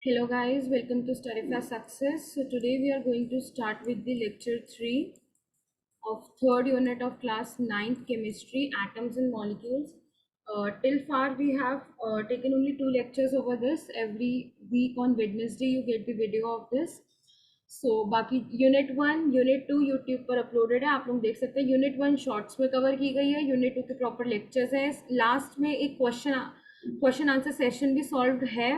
Hello guys, welcome to Study for Success. So today we are going to start with the lecture 3 of third unit of class 9th chemistry, atoms and molecules. Till far we have taken only 2 lectures over this. Every week on Wednesday you get the video of this. So बाकी unit 1 unit 2 YouTube पर uploaded है, आप लोग देख सकते हैं. Unit 1 shorts में cover की गई है, यूनिट 2 के प्रॉपर लेक्चर्स हैं. लास्ट में एक क्वेश्चन आंसर सेशन भी सॉल्व है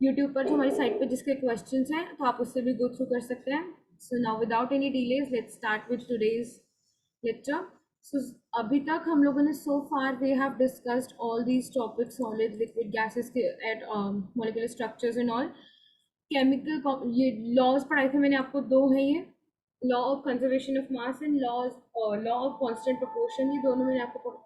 यूट्यूब पर, जो हमारी साइट पर जिसके क्वेश्चंस हैं, तो आप उससे भी गो थ्रू कर सकते हैं. So now without any delays let's start with today's lecture. So अभी तक हम लोगों ने so far we have discussed all these topics, solid liquid gases at molecular structures and all. Chemical ये लॉज पढ़ाए थे मैंने आपको, दो हैं ये, law of conservation of mass and law of constant proportion. ये दोनों मैंने आपको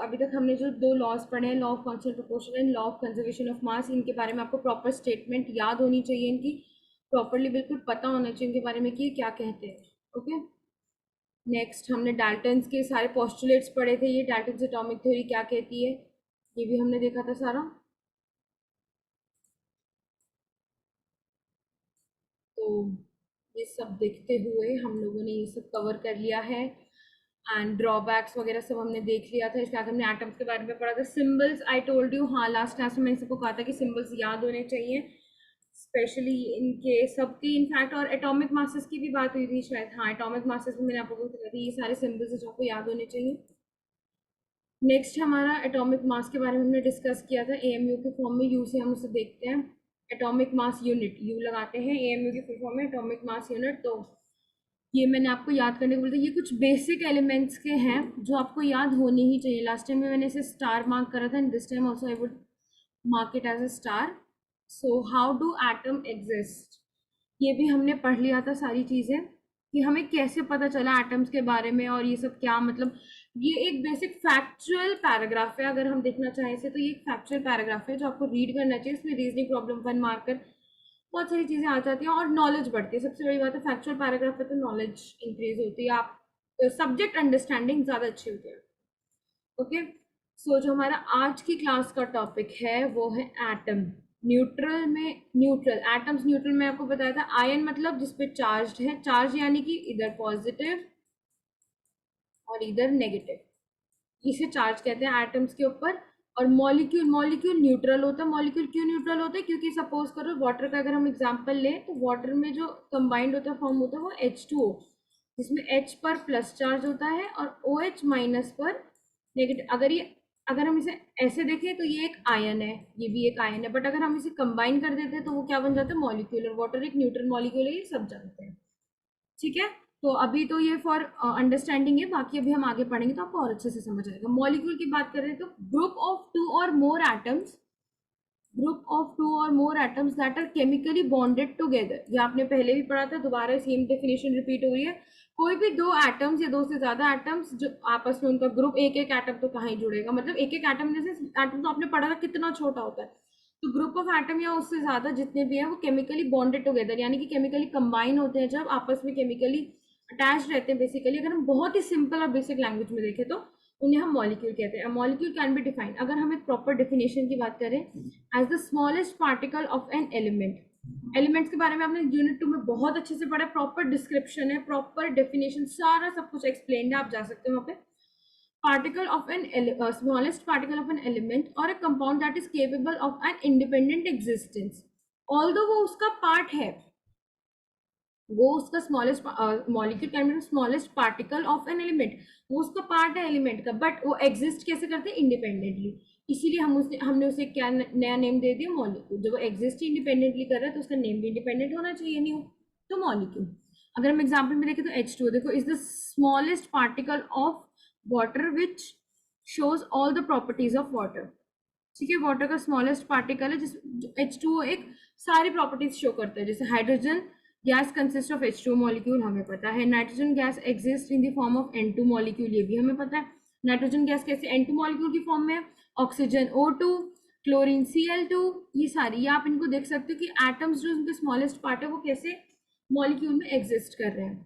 अभी तक हमने जो दो लॉज पढ़े हैं, law of constant proportion and law of conservation of मास, इनके बारे में आपको प्रॉपर स्टेटमेंट याद होनी चाहिए, इनकी प्रॉपरली बिल्कुल पता होना चाहिए इनके बारे में कि ये क्या कहते हैं. ओके. नेक्स्ट हमने डाल्टन्स के सारे पोस्टुलेट्स पढ़े थे. ये डाल्टन्स एटॉमिक थ्योरी क्या कहती है, ये भी हमने देखा था सारा. तो ये सब देखते हुए हम लोगों ने ये सब कवर कर लिया है, एंड ड्रॉबैक्स वगैरह सब हमने देख लिया था. इसके बाद हमने एटम्स के बारे में पढ़ा था. सिंबल्स आई टोल्ड यू, हाँ लास्ट क्लास में मैंने सबको कहा था कि सिंबल्स याद होने चाहिए, स्पेशली इनके सबकी. इनफैक्ट और एटॉमिक मासेस की भी बात हुई थी शायद. हाँ, एटॉमिक मासेस में मैंने आपको बताया था, ये सारे सिंबल्स जो आपको याद होने चाहिए. नेक्स्ट हमारा एटॉमिक मास के बारे में हमने डिस्कस किया था. एएमयू के फॉर्म में, यू से हम उसे देखते हैं, एटॉमिक मास यूनिट, यू लगाते हैं. एएमयू की फुल फॉर्म में एटॉमिक मास यूनिट. तो ये मैंने आपको याद करने को बोलता, ये कुछ बेसिक एलिमेंट्स के हैं जो आपको याद होने ही चाहिए. लास्ट टाइम में मैंने इसे स्टार मार्क करा था, and this time also I would mark it as a star. So how do atom exist, ये भी हमने पढ़ लिया था सारी चीज़ें, कि हमें कैसे पता चला एटम्स के बारे में और ये सब क्या मतलब. ये एक बेसिक फैक्चुअल पैराग्राफ है, अगर हम देखना चाहें से तो ये एक फैक्चुअल पैराग्राफ है जो आपको रीड करना चाहिए. इसमें रीजनिंग प्रॉब्लम 1 मार्कर बहुत सारी चीज़ें आ जाती हैं और नॉलेज बढ़ती है. सबसे बड़ी बात है फैक्चुअल पैराग्राफ पे तो नॉलेज इंक्रीज होती है, आप सब्जेक्ट अंडरस्टैंडिंग ज़्यादा अच्छी होती है. ओके. सो जो हमारा आज की क्लास का टॉपिक है वो है एटम. न्यूट्रल में, न्यूट्रल एटम्स, न्यूट्रल में आपको बताया था. आयन मतलब जिसपे चार्ज है, चार्ज यानी कि इधर पॉजिटिव और इधर नेगेटिव, इसे चार्ज कहते हैं एटम्स के ऊपर. और मॉलिक्यूल, मॉलिक्यूल न्यूट्रल होता है. मॉलिक्यूल क्यों न्यूट्रल होता है, क्योंकि सपोज करो वाटर का अगर हम एग्जांपल लें, तो वाटर में जो कंबाइंड होता है, फॉर्म होता है वो H2O, जिसमें H पर प्लस चार्ज होता है और OH माइनस पर नेगेटिव. अगर ये अगर हम इसे ऐसे देखें तो ये एक आयन है, ये भी एक आयन है, बट अगर हम इसे कंबाइन कर देते हैं तो वो क्या बन जाता है, मॉलिक्यूल। और वाटर एक न्यूट्रल मॉलिक्यूल है, ये सब जानते हैं। ठीक है, तो अभी तो ये फॉर अंडरस्टैंडिंग है, बाकी अभी हम आगे पढ़ेंगे तो आपको और अच्छे से समझ आएगा। मॉलिक्यूल की बात करें तो group of two or more atoms, group of two or more atoms that are chemically bonded together. ये आपने पहले भी पढ़ा था, दोबारा सेम डेफिनेशन रिपीट हो रही है। कोई भी दो एटम्स या दो से ज्यादा एटम्स जो आपस में, उनका ग्रुप, एक एक एटम तो कहाँ ही जुड़ेगा, मतलब एक एक एटम, जैसे एटम तो आपने पढ़ा था कितना छोटा होता है, तो ग्रुप ऑफ एटम या उससे ज्यादा जितने भी हैं वो केमिकली बॉन्डेड टुगेदर, यानी कि केमिकली कंबाइन होते हैं, जब आपस में केमिकली अटैच रहते हैं। बेसिकली अगर हम बहुत ही सिंपल और बेसिक लैंग्वेज में देखें तो उन्हें हम मॉलिक्यूल कहते हैं। मॉलिक्यूल कैन बी डिफाइंड, अगर हम एक प्रॉपर डेफिनेशन की बात करें, as the smallest particle of an element. Elements के बारे में आपने यूनिट 2 में बहुत अच्छे से पढ़ा, प्रॉपर डिस्क्रिप्शन है, प्रॉपर डेफिनेशन, सारा सब कुछ एक्सप्लेन है, आप जा सकते हो वहाँ पे। Particle of an smallest particle of an element or a compound that is capable of an independent existence, although वो उसका पार्ट है, वो उसका smallest molecule can be smallest particle of an element, वो उसका पार्ट है एलिमेंट का, but वो एग्जिस्ट कैसे करते हैं, इंडिपेंडेंटली। इसीलिए हमने उसे क्या नया नेम दे दिया, मॉलिक्यूल। जब वो एग्जिस्ट इंडिपेंडेंटली कर रहा है तो उसका नेम भी इंडिपेंडेंट होना चाहिए, न्यू, तो मॉलिक्यूल। अगर हम एग्जाम्पल में देखें तो H2 देखो, is the smallest particle of water which shows all the properties of water. ठीक है, वाटर का स्मॉलेस्ट पार्टिकल है जिस H2O एक सारी प्रॉपर्टीज शो करता है, जैसे hydrogen gas consist of H2O molecule, हमें पता है। Nitrogen gas exist in the form of N2 molecule, ये भी हमें पता है। नाइट्रोजन गैस कैसे N2 मॉलिक्यूल की फॉर्म में है, ऑक्सीजन O2, क्लोरीन Cl2, ये सारी, ये आप इनको देख सकते हो कि एटम्स जो उनके स्मॉलेस्ट पार्ट है वो कैसे मॉलिक्यूल में एग्जिस्ट कर रहे हैं।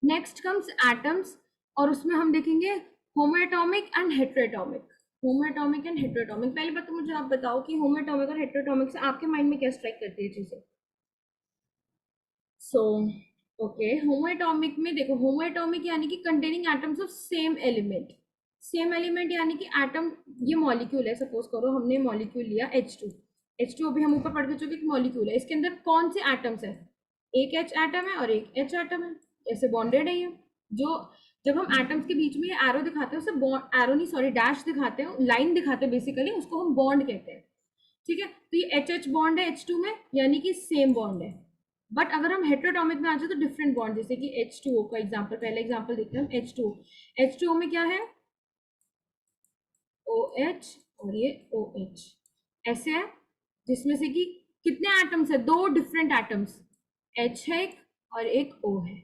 नेक्स्ट कम्स एटम्स, और उसमें हम देखेंगे होमोएटॉमिक एंड हेटेरोएटॉमिक। होमोएटॉमिक एंड हेटेरोएटॉमिक, पहले बात तो मुझे आप बताओ कि होमोएटॉमिक और हेटेरोएटॉमिक से आपके माइंड में क्या स्ट्राइक करती है चीजें। सो ओके, होमोएटॉमिक में देखो, होमोएटॉमिक यानी कि containing atoms of same element. Same element यानी कि एटम, ये मॉलिक्यूल है, सपोज करो हमने मॉलिक्यूल लिया H2। H2 अभी हम ऊपर पढ़ के चुके कि मॉलिक्यूल है, इसके अंदर कौन से एटम्स है, एक H एटम है और एक H एटम है, ऐसे बॉन्डेड है ये। जो जब हम एटम्स के बीच में एरो दिखाते हैं, उसे बॉन्ड, एरो नहीं सॉरी डैश दिखाते हैं, लाइन दिखाते हैं, बेसिकली उसको हम बॉन्ड कहते हैं। ठीक है, तो ये H बॉन्ड है H2 में, यानी कि सेम बॉन्ड है। बट अगर हम हेटेरोटॉमिक में आ जाए तो डिफरेंट बॉन्ड, जैसे कि H2O का एग्जांपल, पहले एग्जांपल देखते हैं हम। H2O में क्या है, OH और ये OH, ऐसे है, जिसमें से कि कितने एटम्स है, दो डिफरेंट एटम्स, H है एक और एक O है,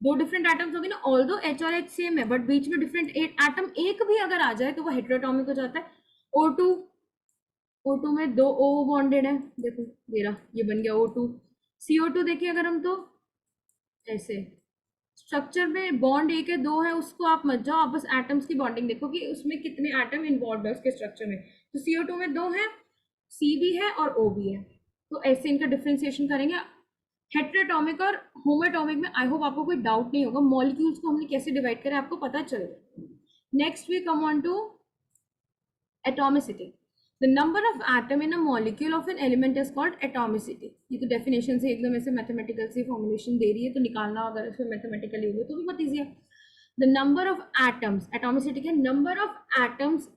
दो डिफरेंट एटम्स हो गए ना। ऑल्दो H और H सेम है, बट बीच में डिफरेंट एटम एक भी अगर आ जाए तो वो हेटेरोटॉमिक हो जाता है। O2 में दो O बॉन्डेड है, देखो मेरा ये बन गया O2। CO2 देखिए अगर हम, तो ऐसे स्ट्रक्चर में बॉन्ड एक है दो है, उसको आप मत जाओ, आप बस एटम्स की बॉन्डिंग देखो कि उसमें कितने एटम इन्वॉल्व है उसके स्ट्रक्चर में। तो CO2 में दो है, C भी है और O भी है, तो ऐसे इनका डिफ्रेंसिएशन करेंगे। हेटेरोटॉमिक और होमोएटॉमिक में आई होप आपको कोई डाउट नहीं होगा, मॉलिक्यूल्स को हमने कैसे डिवाइड करें आपको पता चलेगा। Next we come on to atomicity. The number of atom in a molecule of an element is called atomicity। ये तो डेफिनेशन से एकदम ऐसे मैथमेटिकल से फॉर्मुलेशन दे रही है, तो निकालना अगर इसमें मैथमेटिकली होगा तो भी बहुत ईजी है। The number of atoms, atomicity के number of atoms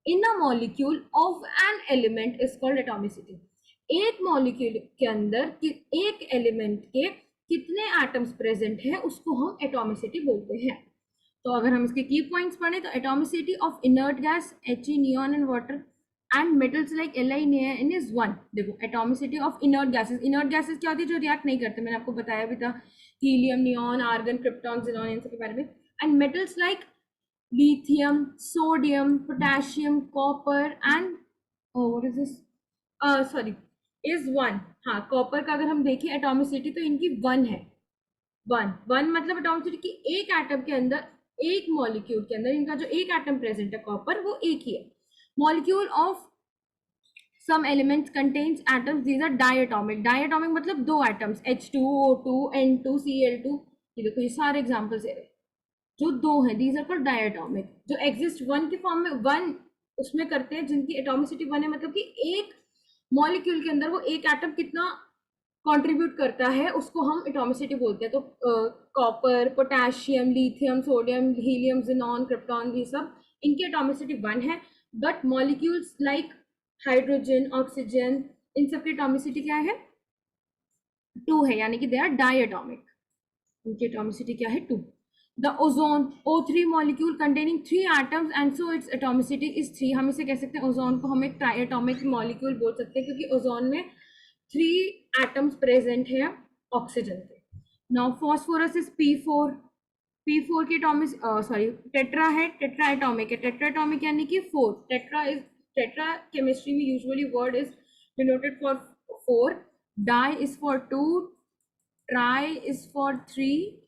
in a molecule of an element is called atomicity। एक मॉलिक्यूल के अंदर एक एलिमेंट के कितने एटम्स प्रेजेंट है उसको हम एटॉमिसिटी बोलते हैं। तो अगर हम इसके की पॉइंट्स पढ़े तो atomicity of inert gas He, neon and water and metals like Li, Ni is 1। देखो एटॉमिसिटी ऑफ इनर्ट गैसेस क्या होती है, जो रिएक्ट नहीं करते, मैंने आपको बताया भी था, helium, neon, argon, krypton, xenon, इन सब के बारे में। And metals like lithium, sodium, potassium, copper and what is this, sorry, is 1। हाँ, कॉपर का अगर हम देखें एटॉमिसिटी तो इनकी 1 है। 1 मतलब एटॉमिसिटी की एक एटम के अंदर, एक मॉलिक्यूल के अंदर इनका जो एक एटम प्रेजेंट है कॉपर, वो एक ही है। Molecule of some elements contains atoms, these are diatomic. Diatomic मतलब दो atoms, H2, O2, N2, Cl2, ये देखो ये सारे एग्जांपल्स है जो दो हैं, दीज आर कॉल्ड डायटोमिक। जो एग्जिस्ट 1 की फॉर्म में 1 उसमें करते हैं, जिनकी एटॉमिसिटी 1 है, मतलब कि एक मॉलिक्यूल के अंदर वो एक एटम कितना कंट्रीब्यूट करता है उसको हम एटॉमिसिटी बोलते हैं। तो copper, potassium, lithium, sodium, helium, xenon, krypton, ये सब इनकी एटॉमिसिटी 1 है, but molecules like hydrogen, oxygen, इन सब की एटॉमिसिटी क्या है? 2 है, यानी कि दे आर डायटोमिक। इनकी एटॉमिसिटी क्या है? 2। The ozone O3 molecule containing 3 atoms and so its atomicity is 3। हम इसे कह सकते हैं, ओजोन को हम एक ट्राइएटॉमिक मॉलिक्यूल बोल सकते हैं, क्योंकि ओजोन में 3 एटम्स प्रेजेंट है ऑक्सीजन के। Now phosphorus is P4। P4 की एटॉमिक टेट्रा है, टेट्रा एटॉमिक है। टेट्रा एटॉमिक यानी कि 4। टेट्रा केमिस्ट्री में usually word is denoted for 4, di is for 2, tri is for 3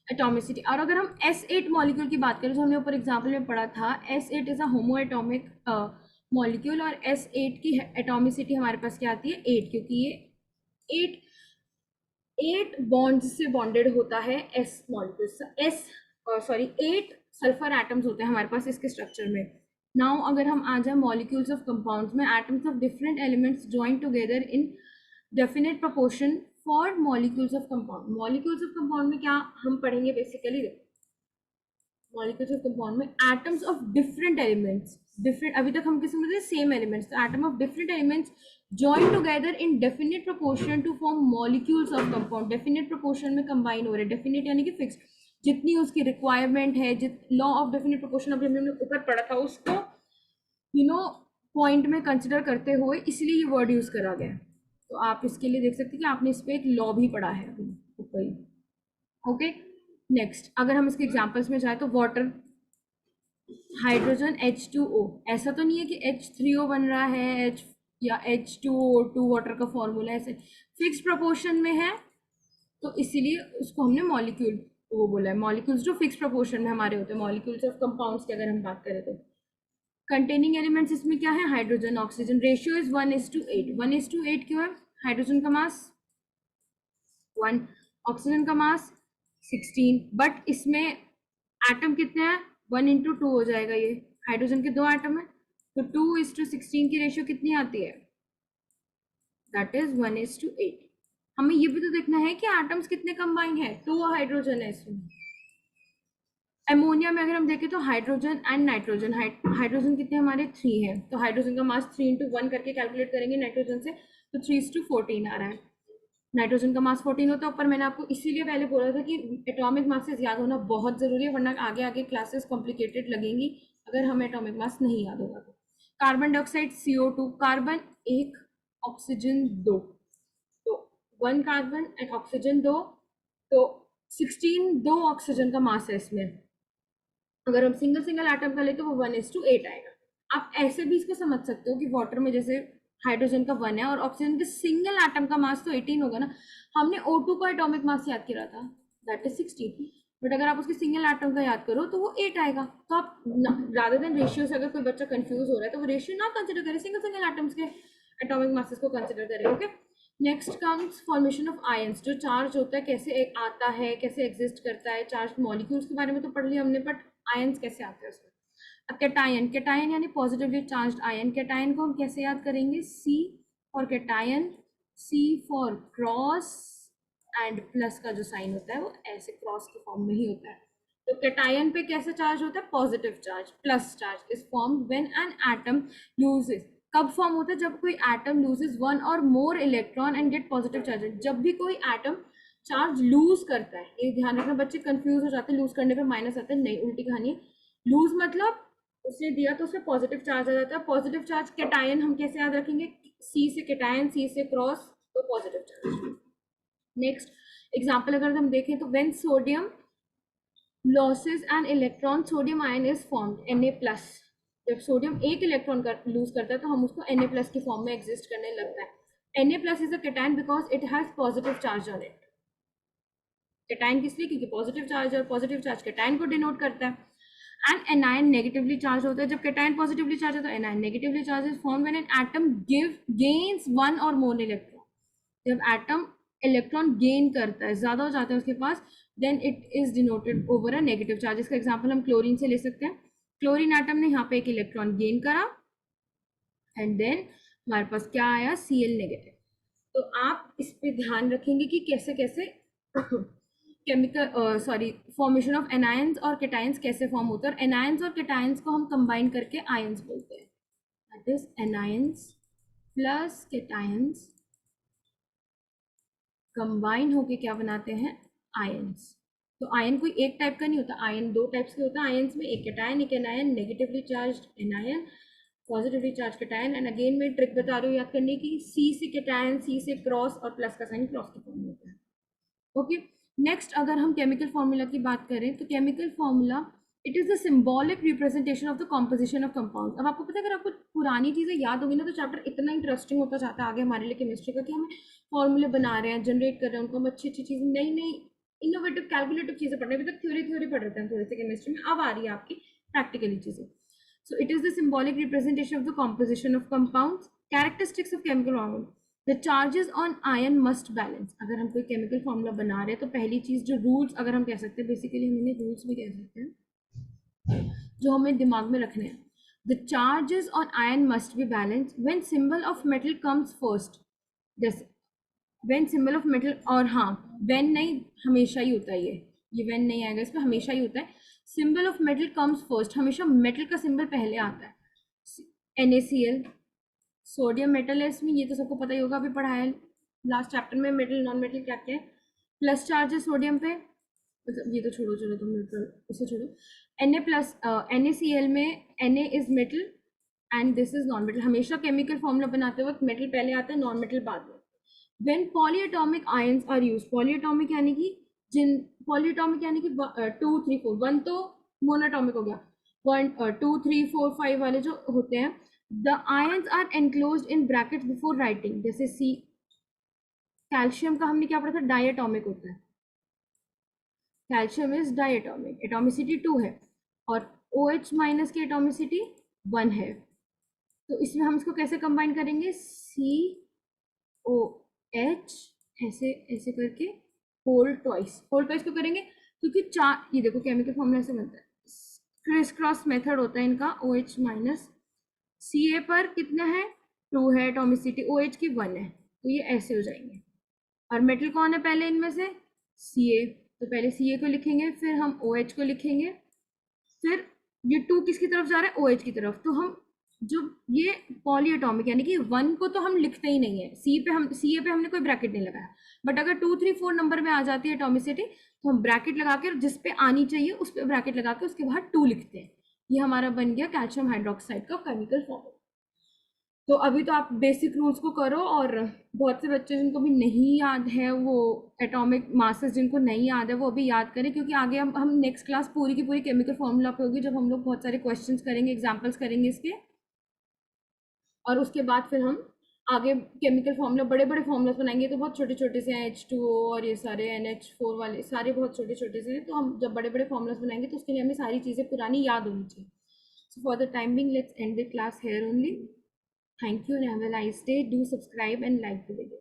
atomicity. और अगर हम S8 मॉलिक्यूल की बात करें, जो हमने ऊपर एग्जाम्पल में पढ़ा था, S8 is a homo atomic molecule, और S8 की एटॉमिसिटी हमारे पास क्या आती है? 8, क्योंकि ये 8 बॉन्ड्स से बॉन्डेड होता है S मॉलिक्यूल। 8 सल्फर एटम्स होते हैं हमारे पास इसके स्ट्रक्चर में। नाउ अगर हम आ जाए मॉलिक्यूल्स ऑफ कंपाउंड्स में, atoms of different elements join together in definite proportion for molecules of compound. Molecules of compound में क्या हम पढ़ेंगे? बेसिकली मॉलिक्यूल्स ऑफ कंपाउंड में atoms of different elements, different, अभी तक हम किस समझे? Same elements. तो atom of different elements join together in definite proportion to form molecules of compound. Definite proportion में कंबाइन हो रहे हैं। डेफिनेट यानी कि फिक्स, जितनी उसकी रिक्वायरमेंट है, लॉ ऑफ डेफिनेट प्रोपोर्शन अभी हमने ऊपर पढ़ा था, उसको पॉइंट में कंसिडर करते हुए इसलिए ये वर्ड यूज करा गया। तो आप इसके लिए देख सकते हैं कि आपने इस पर एक लॉ भी पढ़ा है अभी ऊपर ही। ओके, नेक्स्ट अगर हम इसके एग्जांपल्स में जाए तो वाटर, हाइड्रोजन H2O, ऐसा तो नहीं है कि H3O बन रहा है H या H2O2 वाटर का फॉर्मूला, ऐसे फिक्स प्रोपोर्शन में है, तो इसीलिए उसको हमने मॉलिक्यूल वो बोला है। मॉलिक्यूल्स जो फिक्स प्रोपोर्शन में हमारे होते हैं, मॉलिक्यूल्स ऑफ कंपाउंड्स की अगर हम बात करें तो कंटेनिंग एलिमेंट्स इसमें क्या है? Hydrogen, oxygen. Ratio is 1:8। 1:8 क्यों है? हाइड्रोजन का मास 1, ऑक्सीजन का मास 16, बट इसमें एटम कितने हैं? 1:2 हो जाएगा। ये हाइड्रोजन के 2 एटम है, तो 2:16 की रेशियो कितनी आती है? That is 1:8। हमें ये भी तो देखना है कि एटम्स कितने कंबाइन है। 2 हाइड्रोजन है इसमें। अमोनिया में अगर हम देखें तो हाइड्रोजन एंड नाइट्रोजन, हाइड्रोजन कितने हमारे? 3 है, तो हाइड्रोजन का मास 3:1 करके कैलकुलेट करेंगे नाइट्रोजन से, तो 3:14 आ रहा है। नाइट्रोजन का मास 14 होता है। ऊपर मैंने आपको इसीलिए पहले बोला था कि एटॉमिक मासेस याद होना बहुत जरूरी है, वरना आगे आगे क्लासेस कॉम्प्लिकेटेड लगेंगी अगर हमें एटॉमिक मास नहीं याद होगा तो। Carbon dioxide CO2, carbon 1, oxygen 2, तो 1 कार्बन एंड ऑक्सीजन 2, तो 16 2 ऑक्सीजन का मास है इसमें। अगर हम सिंगल सिंगल एटम का ले तो वो 1:8 आएगा। आप ऐसे भी इसको समझ सकते हो कि वाटर में जैसे हाइड्रोजन का 1 है और ऑक्सीजन के सिंगल एटम का मास तो 18 होगा ना। हमने O2 का एटॉमिक मास याद किया था, दैट इज 16, बट अगर आप उसके सिंगल एटम का याद करो तो वो 8 आएगा। तो आप रादर देन रेशियो से, अगर कोई बच्चा कंफ्यूज हो रहा है तो वो रेशियो ना कंसिडर करे, सिंगल सिंगल एटम्स के एटॉमिक मासेस को कंसिडर करें। Okay, next comes formation of ions. जो चार्ज होता है कैसे आता है, कैसे एग्जिस्ट करता है। चार्ज मॉलिक्यूल्स के बारे में तो पढ़ लिया हमने, बट आयंस कैसे आते हैं उसमें। अब कैटायन, कैटायन यानी पॉजिटिवली चार्ज्ड आयन। कैटायन को हम कैसे याद करेंगे? C for cation, C for cross, and plus का जो साइन होता है वो ऐसे क्रॉस के फॉर्म में ही होता है। तो कैटायन पे कैसे चार्ज होता है? Positive charge, plus charge is form when an atom loses. कब फॉर्म होता है? जब कोई atom loses 1 or more electron and gate positive charge. जब भी कोई एटम चार्ज लूज करता है, ये ध्यान रखना, बच्चे कंफ्यूज हो जाते हैं, लूज करने पे माइनस आता है, नहीं, उल्टी कहानी है। लूज मतलब उसने दिया तो उसमें पॉजिटिव चार्ज आ जाता है। पॉजिटिव चार्ज कैटायन हम कैसे याद रखेंगे? C से कैटायन, C से क्रॉस, तो पॉजिटिव चार्ज। नेक्स्ट एग्जांपल अगर हम देखें तो when sodium losses an electron, sodium ion is formed Na+। जब सोडियम एक इलेक्ट्रॉन लूज करता है तो हम उसको Na+ की फॉर्म में एग्जिस्ट करने लगता है। Na+ is a cation because it has positive charge on it. Cation किस लिए? क्योंकि पॉजिटिव चार्ज, और पॉजिटिव चार्ज कैटायन को डिनोट करता है। एंड एनायन नेगेटिवली चार्ज होता है। जब कैटायन पॉजिटिवली चार्ज होता है, anion negatively charge is form when an atom gains 1 or more electron. जब एटम इलेक्ट्रॉन गेन करता है, ज्यादा हो जाता है उसके पास, then it is denoted over a negative charge. इसका एग्जांपल हम क्लोरीन से ले सकते हैं। क्लोरीन एटम ने यहाँ पे एक इलेक्ट्रॉन गेन करा एंड देन हमारे पास क्या आया? Cl negative. तो आप इस पे ध्यान रखेंगे कि कैसे कैसे केमिकल फॉर्मेशन ऑफ एनायंस और केटायंस कैसे फॉर्म होते हैं, और एनायंस और केटायंस को हम कंबाइन करके आयंस बोलते हैं, that is anions plus cations combine होके क्या बनाते हैं, आयंस। तो आयन कोई एक टाइप का नहीं होता, आयन दो टाइप्स के होता है आयंस में, एक केटायन एक anion, negatively charge anion positively charge cation. And again मैं ट्रिक बता रही हूँ याद करने की, सी से केटायन, सी से क्रॉस और प्लस का साइन क्रॉस के फॉर्म में होता है। ओके, नेक्स्ट अगर हम केमिकल फॉर्मूला की बात करें तो chemical formula it is the symbolic representation of the composition of compound. अब आपको पता है अगर आपको पुरानी चीजें याद होगी ना तो चैप्टर इतना इंटरेस्टिंग होता जाता है आगे हमारे लिए केमिस्ट्री का, कि हमें फॉर्मूले बना रहे हैं, जनरेट कर रहे हैं, उनको हम अच्छी अच्छी चीजें, नई नई इनोवेटिव कैलकुलेटिव चीजें पढ़ रहे हैं। अभी तक थ्योरी पढ़ रहे थे थोड़ी सी केमिस्ट्री में, अब आ रही है आपकी प्रैक्टिकली चीजें। So it is the symbolic representation of the composition of compounds. Characteristics of chemical formula. The charges on ion must balance. अगर हम कोई केमिकल फॉर्मूला बना रहे हैं तो पहली चीज जो रूल्स अगर हम कह सकते हैं, बेसिकली हम इन्हें रूल्स भी कह सकते हैं, जो हमें दिमाग में रखने हैं। The charges on ion must be balanced. When symbol of metal comes first, जैसे when symbol of metal, और हाँ when नहीं, हमेशा ही होता है ये when नहीं आएगा इसमें, हमेशा ही होता है। Symbol of metal comes first, हमेशा मेटल का सिंबल पहले आता है। NaCl सोडियम मेटल है इसमें, ये तो सबको पता ही होगा, अभी पढ़ा है लास्ट चैप्टर में मेटल नॉन मेटल क्या क्या है। प्लस चार्ज है सोडियम पे, मतलब ये तो छोड़ो चलो तुम इसे छोड़ो। NaCl में Na is metal and this is non metal. हमेशा केमिकल फॉर्मूला बनाते वक्त मेटल पहले आता है, नॉन मेटल बाद में। When polyatomic ions are used, polyatomic यानी कि 2 3 4, 1 तो मोनोटॉमिक हो गया, 1 2 3 4 5 वाले जो होते हैं, the ions are enclosed in brackets before writing। जैसे C, कैल्शियम का हमने क्या पढ़ा था, डायटोमिक होता है, कैल्शियम इज डायटोमिक, एटोमिसिटी 2 है, और OH माइनस की एटोमिसिटी 1 है। तो इसमें हम इसको कैसे कंबाइन करेंगे, COH ऐसे ऐसे करके होल ट्वाइस क्यों करेंगे, क्योंकि चार, ये देखो केमिकल फॉर्मूला ऐसे बनता है, क्रिस क्रॉस मेथड होता है इनका। OH माइनस Ca पर कितना है, 2 है, एटोमिसिटी OH की 1 है, तो ये ऐसे हो जाएंगे। और मेटल कौन है पहले इनमें से, Ca, तो पहले Ca को लिखेंगे, फिर हम OH को लिखेंगे, फिर ये 2 किसकी तरफ जा रहा है, OH की तरफ। तो हम जो ये पॉलीएटॉमिक यानी कि 1 को तो हम लिखते ही नहीं है, Ca पे हमने कोई ब्रैकेट नहीं लगाया, बट अगर 2 3 4 नंबर में आ जाती है एटोमिसिटी तो हम ब्रैकेट लगा के, जिस पे आनी चाहिए उस पे ब्रैकेट लगा के उसके बाद 2 लिखते हैं। ये हमारा बन गया कैल्शियम हाइड्रोक्साइड का केमिकल फॉर्मूला। तो अभी तो आप बेसिक रूल्स को करो, और बहुत से बच्चे जिनको भी नहीं याद है, वो एटॉमिक मासेस जिनको नहीं याद है वो अभी याद करें, क्योंकि आगे हम नेक्स्ट क्लास पूरी की पूरी केमिकल फॉर्मूला पे होगी, जब हम लोग बहुत सारे क्वेश्चंस करेंगे, एग्जांपल्स करेंगे इसके, और उसके बाद फिर हम आगे केमिकल फॉर्मूला, बड़े बड़े फॉर्मूलास बनाएंगे। तो बहुत छोटे छोटे से हैं, H2O और ये सारे NH4 वाले सारे बहुत छोटे छोटे से हैं, तो हम जब बड़े बड़े फॉर्मूलास बनाएंगे तो उसके लिए हमें सारी चीज़ें पुरानी याद होनी चाहिए। So for the time being let's end the class here only. Thank you and have a nice day. Do subscribe and like the video.